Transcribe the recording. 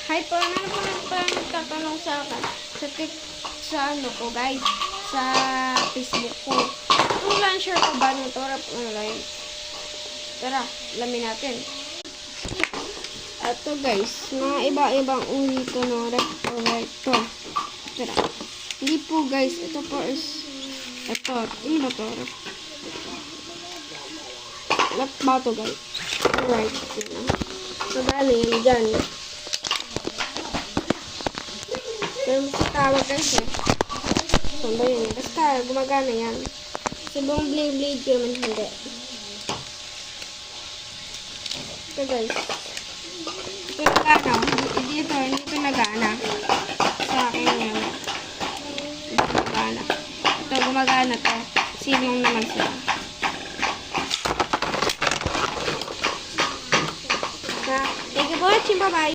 Hi po, meron po nagtatanong sa akin sa ano ko guys, sa Facebook ko. Kung launcher ko ba nung Torap Online? Tara, alamin natin. Ito guys, mga iba-ibang uri ito ng refrigerator. Tara. Hindi po guys, ito po is ito, ano ba to? Left ba to guys? Alright. So, galing yan dyan. Pero mas tawag kasi. Saan ba yun? Basta, gumagana yan. Kasi buong blade ko naman hindi. Ito guys. Ito nagana. Hindi ito nagana. Sa akin yan. Ito gumagana. Ito gumagana to. Sinong naman sila. Thank you for watching. Bye-bye.